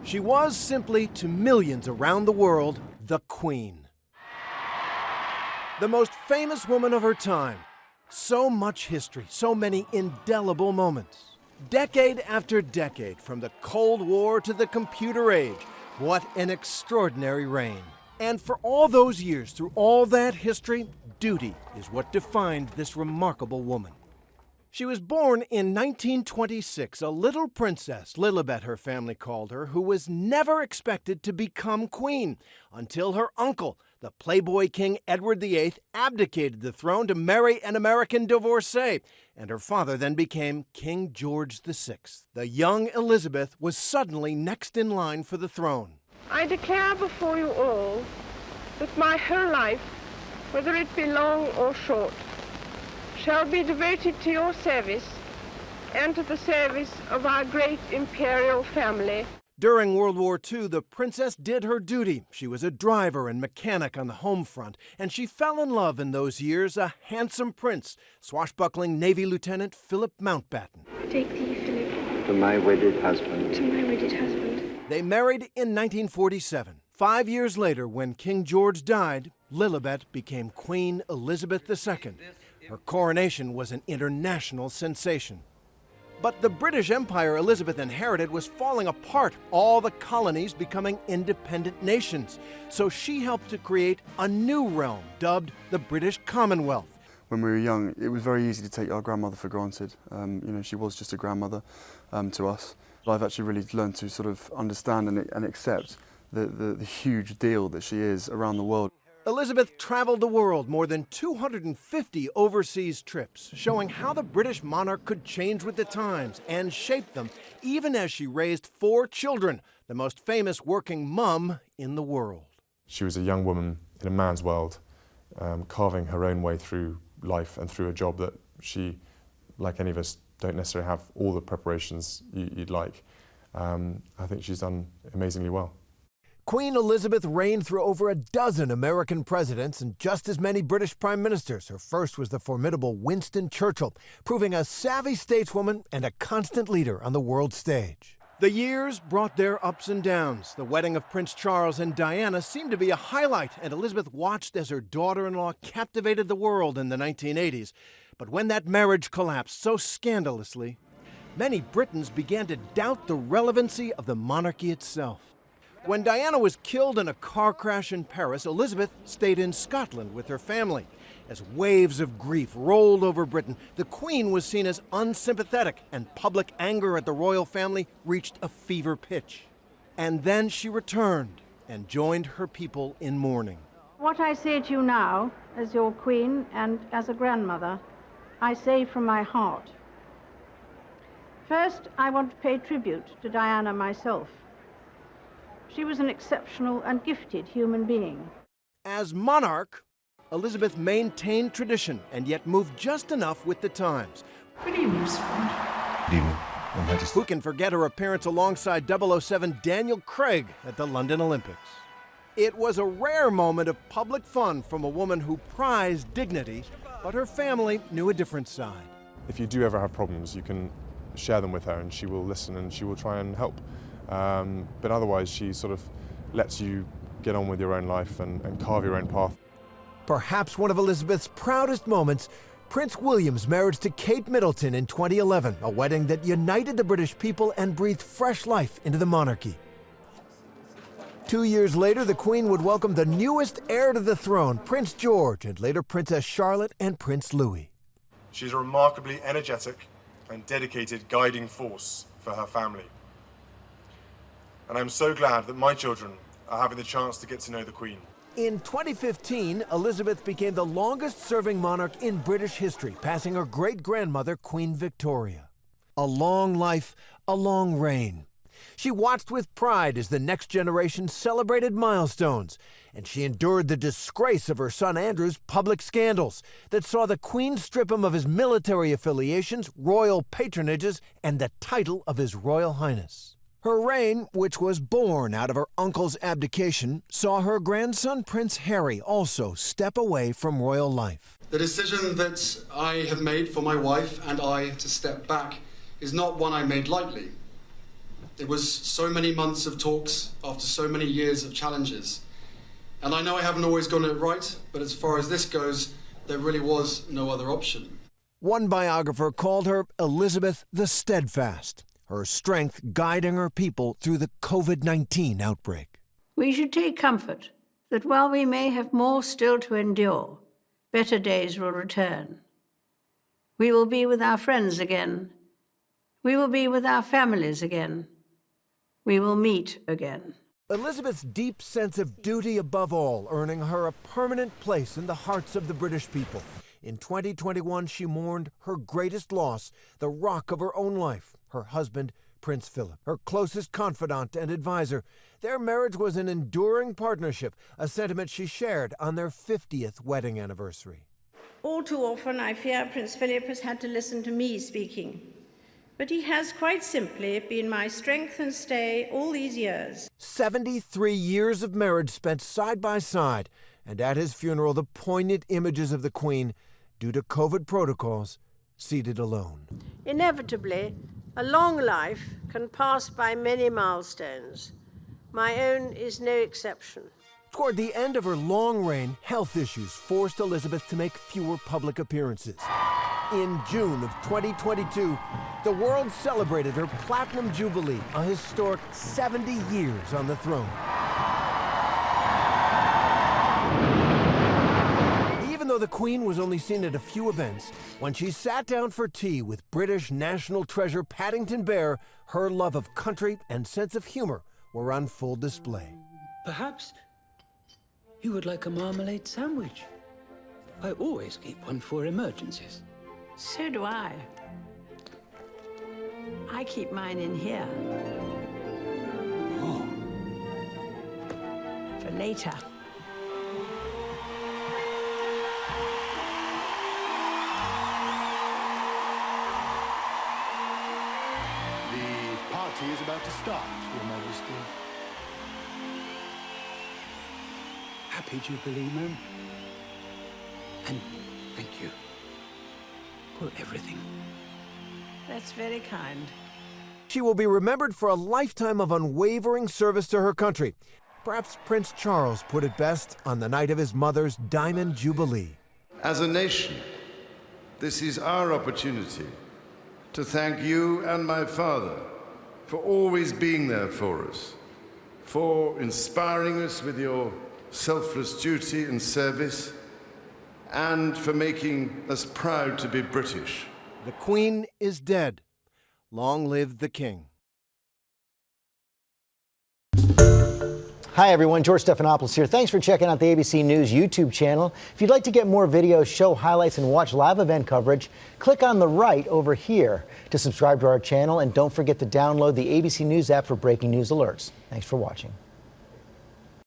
She was simply, to millions around the world, the Queen. The most famous woman of her time. So much history, so many indelible moments. Decade after decade, from the Cold War to the computer age, what an extraordinary reign. And for all those years, through all that history, duty is what defined this remarkable woman. She was born in 1926, a little princess, Lilibet her family called her, who was never expected to become queen until her uncle, the Playboy King Edward VIII, abdicated the throne to marry an American divorcee, and her father then became King George VI. The young Elizabeth was suddenly next in line for the throne. I declare before you all that my whole life, whether it be long or short, shall be devoted to your service and to the service of our great imperial family. During World War II, the princess did her duty. She was a driver and mechanic on the home front, and she fell in love in those years a handsome prince, swashbuckling Navy Lieutenant Philip Mountbatten. Take thee, Philip. To my wedded husband. To my wedded husband. They married in 1947. 5 years later, when King George died, Lilibet became Queen Elizabeth II. Her coronation was an international sensation. But the British Empire Elizabeth inherited was falling apart, all the colonies becoming independent nations. So she helped to create a new realm dubbed the British Commonwealth. When we were young, it was very easy to take our grandmother for granted. She was just a grandmother to us. But I've actually really learned to sort of understand and accept the huge deal that she is around the world. Elizabeth traveled the world, more than 250 overseas trips, showing how the British monarch could change with the times and shape them, even as she raised 4 children, the most famous working mum in the world. She was a young woman in a man's world, carving her own way through life and through a job that she, like any of us, don't necessarily have all the preparations you'd like. I think she's done amazingly well. Queen Elizabeth reigned through over a dozen American presidents and just as many British prime ministers. Her first was the formidable Winston Churchill, proving a savvy stateswoman and a constant leader on the world stage. The years brought their ups and downs. The wedding of Prince Charles and Diana seemed to be a highlight, and Elizabeth watched as her daughter-in-law captivated the world in the 1980s. But when that marriage collapsed so scandalously, many Britons began to doubt the relevancy of the monarchy itself. When Diana was killed in a car crash in Paris, Elizabeth stayed in Scotland with her family. As waves of grief rolled over Britain, the Queen was seen as unsympathetic, and public anger at the royal family reached a fever pitch. And then she returned and joined her people in mourning. What I say to you now, as your Queen and as a grandmother, I say from my heart. First, I want to pay tribute to Diana myself. She was an exceptional and gifted human being. As monarch, Elizabeth maintained tradition and yet moved just enough with the times. Good evening, sir. Good evening, Your Majesty. Who can forget her appearance alongside 007 Daniel Craig at the London Olympics? It was a rare moment of public fun from a woman who prized dignity, but her family knew a different side. If you do ever have problems, you can share them with her and she will listen and she will try and help. But otherwise, she sort of lets you get on with your own life and carve your own path. Perhaps one of Elizabeth's proudest moments, Prince William's marriage to Kate Middleton in 2011, a wedding that united the British people and breathed fresh life into the monarchy. 2 years later, the Queen would welcome the newest heir to the throne, Prince George, and later Princess Charlotte and Prince Louis. She's a remarkably energetic and dedicated guiding force for her family. And I'm so glad that my children are having the chance to get to know the Queen. In 2015, Elizabeth became the longest-serving monarch in British history, passing her great-grandmother, Queen Victoria. A long life, a long reign. She watched with pride as the next generation celebrated milestones, and she endured the disgrace of her son Andrew's public scandals that saw the Queen strip him of his military affiliations, royal patronages, and the title of His Royal Highness. Her reign, which was born out of her uncle's abdication, saw her grandson Prince Harry also step away from royal life. The decision that I have made for my wife and I to step back is not one I made lightly. It was so many months of talks after so many years of challenges. And I know I haven't always gotten it right, but as far as this goes, there really was no other option. One biographer called her Elizabeth the Steadfast, her strength guiding her people through the COVID-19 outbreak. We should take comfort that while we may have more still to endure, better days will return. We will be with our friends again. We will be with our families again. We will meet again. Elizabeth's deep sense of duty above all earning her a permanent place in the hearts of the British people. In 2021, she mourned her greatest loss, the rock of her own life, her husband, Prince Philip, her closest confidant and advisor. Their marriage was an enduring partnership, a sentiment she shared on their 50th wedding anniversary. All too often, I fear Prince Philip has had to listen to me speaking. But he has quite simply been my strength and stay all these years. 73 years of marriage spent side by side, and at his funeral, the poignant images of the Queen, due to COVID protocols, seated alone. Inevitably, a long life can pass by many milestones. My own is no exception. Toward the end of her long reign, health issues forced Elizabeth to make fewer public appearances. In June of 2022, the world celebrated her Platinum Jubilee, a historic 70 years on the throne. Even though the Queen was only seen at a few events, when she sat down for tea with British national treasure Paddington Bear, her love of country and sense of humor were on full display. Perhaps you would like a marmalade sandwich. I always keep one for emergencies. So do I. I keep mine in here. Oh. For later. The party is about to start, Your Majesty. Happy Jubilee, ma'am. And thank you for everything. That's very kind. She will be remembered for a lifetime of unwavering service to her country. Perhaps Prince Charles put it best on the night of his mother's Diamond Jubilee. As a nation, this is our opportunity to thank you and my father for always being there for us, for inspiring us with your selfless duty and service, and for making us proud to be British. The Queen is dead. Long live the King. Hi everyone, George Stephanopoulos here. Thanks for checking out the ABC News YouTube channel. If you'd like to get more videos, show highlights, and watch live event coverage, click on the right over here to subscribe to our channel, and don't forget to download the ABC News app for breaking news alerts. Thanks for watching.